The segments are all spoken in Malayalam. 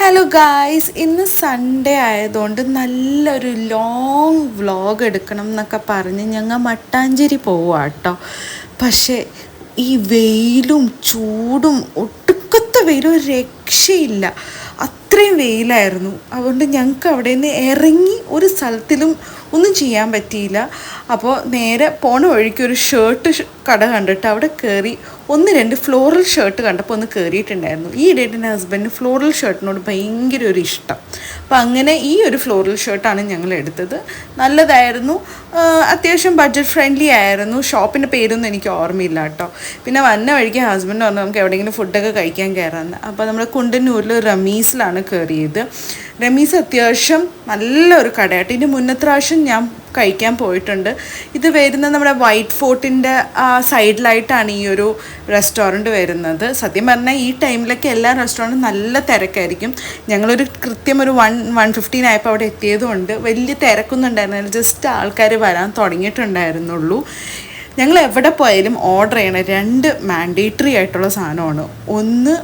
ഹലോ ഗായ്സ്, ഇന്ന് സൺഡേ ആയതുകൊണ്ട് നല്ലൊരു ലോങ് വ്ളോഗ് എടുക്കണം എന്നൊക്കെ പറഞ്ഞ് ഞങ്ങൾ മട്ടാഞ്ചേരി പോവുക കേട്ടോ. പക്ഷേ ഈ വെയിലും ചൂടും ഒട്ടുക്കത്തെ വെയിലും ഒരു രക്ഷയില്ല, അത്രയും വെയിലായിരുന്നു. അതുകൊണ്ട് ഞങ്ങൾക്ക് അവിടെ നിന്ന് ഇറങ്ങി ഒരു സ്ഥലത്തിലും ഒന്നും ചെയ്യാൻ പറ്റിയില്ല. അപ്പോൾ നേരെ പോണ വഴിക്ക് ഒരു ഷർട്ട് കട കണ്ടിട്ട് അവിടെ കയറി 1-2 ഫ്ലോറൽ ഷർട്ട് കണ്ടപ്പോൾ ഒന്ന് കയറിയിട്ടുണ്ടായിരുന്നു. ഈ ഇടയിട്ട് എൻ്റെ ഹസ്ബൻഡിന് ഫ്ലോറൽ ഷർട്ടിനോട് ഭയങ്കര ഒരു ഇഷ്ടം. അപ്പോൾ അങ്ങനെ ഈ ഒരു ഫ്ലോറൽ ഷർട്ടാണ് ഞങ്ങൾ എടുത്തത്. നല്ലതായിരുന്നു, അത്യാവശ്യം ബഡ്ജറ്റ് ഫ്രണ്ട്ലി ആയിരുന്നു. ഷോപ്പിൻ്റെ പേരൊന്നും എനിക്ക് ഓർമ്മയില്ല കേട്ടോ. പിന്നെ വന്ന വഴിക്ക് ഹസ്ബൻഡ് പറഞ്ഞു നമുക്ക് എവിടെയെങ്കിലും ഫുഡൊക്കെ കഴിക്കാൻ കയറാമെന്ന്. അപ്പോൾ നമ്മൾ കുണ്ടന്നൂരിൽ റമീസിലാണ് കയറിയത്. റമീസ് അത്യാവശ്യം നല്ലൊരു കടയായിട്ട്. ഇതിൻ്റെ മുന്നത്തെ പ്രാവശ്യം ഞാൻ കഴിക്കാൻ പോയിട്ടുണ്ട്. ഇത് വരുന്നത് നമ്മുടെ വൈറ്റ് ഫോർട്ടിൻ്റെ സൈഡിലായിട്ടാണ് ഈ ഒരു റെസ്റ്റോറൻറ്റ് വരുന്നത്. സത്യം പറഞ്ഞാൽ ഈ ടൈമിലൊക്കെ എല്ലാ റെസ്റ്റോറൻറ്റും നല്ല തിരക്കായിരിക്കും. ഞങ്ങളൊരു കൃത്യം ഒരു 1:15 ആയപ്പോൾ അവിടെ എത്തിയതുകൊണ്ട് വലിയ തിരക്കൊന്നും ഉണ്ടായിരുന്നില്ല, ജസ്റ്റ് ആൾക്കാർ വരാൻ തുടങ്ങിയിട്ടുണ്ടായിരുന്നുള്ളൂ. ഞങ്ങൾ എവിടെ പോയാലും ഓർഡർ ചെയ്യണ 2 മാൻഡേറ്ററി ആയിട്ടുള്ള സാധനമാണ്. ഒന്ന്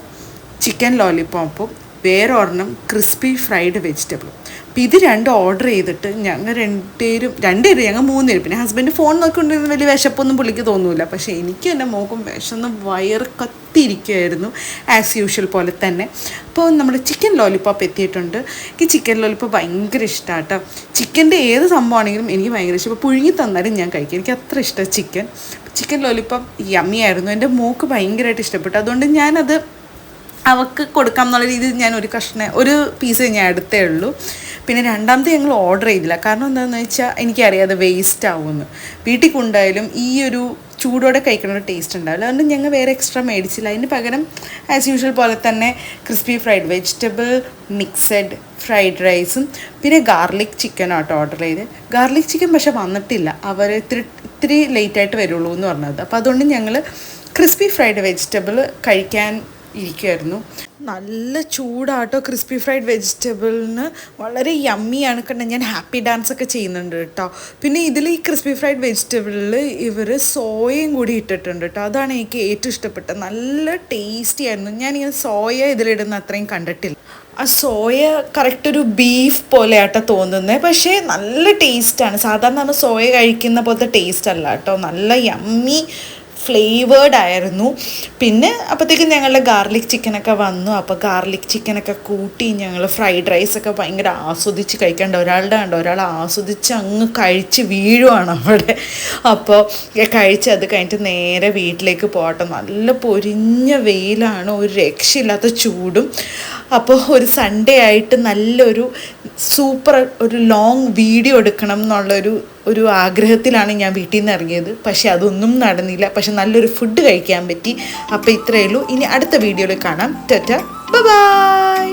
ചിക്കൻ ലോലിപോപ്പും വേറൊരെണ്ണം ക്രിസ്പി ഫ്രൈഡ് വെജിറ്റബിളും. അപ്പോൾ ഇത് 2 ഓർഡർ ചെയ്തിട്ട് ഞങ്ങൾ രണ്ടുപേരും ഞങ്ങൾ 3 പേര്. പിന്നെ ഹസ്ബൻഡ് ഫോൺ നോക്കിക്കൊണ്ടിരുന്ന വലിയ വിശപ്പൊന്നും പുള്ളിക്ക് തോന്നില്ല. പക്ഷേ എനിക്ക് എൻ്റെ മോക്കും വിശന്ന് വയറ് കത്തിയിരിക്കുമായിരുന്നു, ആസ് യൂഷ്വൽ പോലെ തന്നെ. അപ്പോൾ നമ്മുടെ ചിക്കൻ ലോലിപോപ്പ് എത്തിയിട്ടുണ്ട്. എനിക്ക് ചിക്കൻ ലോലിപോപ്പ് ഭയങ്കര ഇഷ്ടമാണ് കേട്ടോ. ചിക്കൻ്റെ ഏത് സംഭവമാണെങ്കിലും എനിക്ക് ഭയങ്കര ഇഷ്ടം. ഇപ്പോൾ പുഴുങ്ങി തന്നാലും ഞാൻ കഴിക്കും, എനിക്ക് അത്ര ഇഷ്ടം ചിക്കൻ ലോലിപോപ്പ് യമ്മി ആയിരുന്നു. എൻ്റെ മോക്ക് ഭയങ്കരമായിട്ട് ഇഷ്ടപ്പെട്ടു. അതുകൊണ്ട് ഞാനത് അവൾക്ക് കൊടുക്കാം എന്നുള്ള രീതിയിൽ ഞാൻ ഒരു പീസ് ഞാൻ എടുത്തേ ഉള്ളൂ. പിന്നെ രണ്ടാമത്തെ ഞങ്ങൾ ഓർഡർ ചെയ്തില്ല. കാരണം എന്താണെന്ന് വെച്ചാൽ എനിക്കറിയാം അത് വേസ്റ്റ് ആവുമെന്ന്. വീട്ടിൽ കൊണ്ടായാലും ഈ ഒരു ചൂടോടെ കഴിക്കുന്ന ഒരു ടേസ്റ്റ് ഉണ്ടാവില്ല. അതുകൊണ്ട് ഞങ്ങൾ വേറെ എക്സ്ട്രാ മേടിച്ചില്ല. അതിന് പകരം ആസ് യൂഷ്വൽ പോലെ തന്നെ crispy fried vegetable, mixed fried റൈസും പിന്നെ ഗാർലിക് ചിക്കനാട്ടോ ഓർഡർ ചെയ്ത്. ഗാർലിക് ചിക്കൻ പക്ഷെ വന്നിട്ടില്ല, അവർ ഇത്തിരി ലേറ്റായിട്ട് വരുള്ളൂ എന്ന് പറഞ്ഞത്. അപ്പോൾ അതുകൊണ്ട് ഞങ്ങൾ ക്രിസ്പി ഫ്രൈഡ് വെജിറ്റബിൾ കഴിക്കാൻ ഇരിക്കുമായിരുന്നു. നല്ല ചൂടാട്ടോ ക്രിസ്പി ഫ്രൈഡ് വെജിറ്റബിളിന്, വളരെ യമ്മിയാണ്. കണ്ട ഞാൻ ഹാപ്പി ഡാൻസ് ഒക്കെ ചെയ്യുന്നുണ്ട് കേട്ടോ. പിന്നെ ഇതിൽ ഈ ക്രിസ്പി ഫ്രൈഡ് വെജിറ്റബിളിൽ ഇവർ സോയയും കൂടി ഇട്ടിട്ടുണ്ട് കേട്ടോ. അതാണ് എനിക്ക് ഏറ്റവും ഇഷ്ടപ്പെട്ടത്. നല്ല ടേസ്റ്റി ആയിരുന്നു. ഞാനിങ്ങനെ സോയ ഇതിലിടുന്ന അത്രയും കണ്ടിട്ടില്ല. ആ സോയ കറക്റ്റ് ഒരു ബീഫ് പോലെയാട്ടോ തോന്നുന്നത്, പക്ഷേ നല്ല ടേസ്റ്റാണ്. സാധാരണ നമ്മൾ സോയ കഴിക്കുന്ന പോലത്തെ ടേസ്റ്റ് അല്ല കേട്ടോ, നല്ല യമ്മി ഫ്ലേവേർഡ് ആയിരുന്നു. പിന്നെ അപ്പോഴത്തേക്കും ഞങ്ങളുടെ ഗാർലിക് ചിക്കനൊക്കെ വന്നു. അപ്പോൾ ഗാർലിക് ചിക്കനൊക്കെ കൂട്ടി ഞങ്ങൾ ഫ്രൈഡ് റൈസൊക്കെ ഭയങ്കര ആസ്വദിച്ച് കഴിക്കേണ്ട. ഒരാൾ ആസ്വദിച്ച് അങ്ങ് കഴിച്ച് വീഴുവാണ് അവിടെ. അപ്പോൾ കഴിച്ച് അത് കഴിഞ്ഞിട്ട് നേരെ വീട്ടിലേക്ക് പോകട്ടെ. നല്ല പൊരിഞ്ഞ വെയിലാണ്, ഒരു രക്ഷയില്ലാത്ത ചൂടും. അപ്പോൾ ഒരു സൺഡേ ആയിട്ട് നല്ലൊരു സൂപ്പർ ഒരു ലോങ് വീഡിയോ എടുക്കണം എന്നുള്ളൊരു ആഗ്രഹത്തിലാണ് ഞാൻ വീട്ടിൽ നിന്ന് ഇറങ്ങിയത്. പക്ഷേ അതൊന്നും നടന്നില്ല. പക്ഷെ നല്ലൊരു ഫുഡ് കഴിക്കാൻ പറ്റി. അപ്പോൾ ഇത്രയേ ഉള്ളൂ. ഇനി അടുത്ത വീഡിയോയിൽ കാണാം. ടാറ്റാ, ബൈ.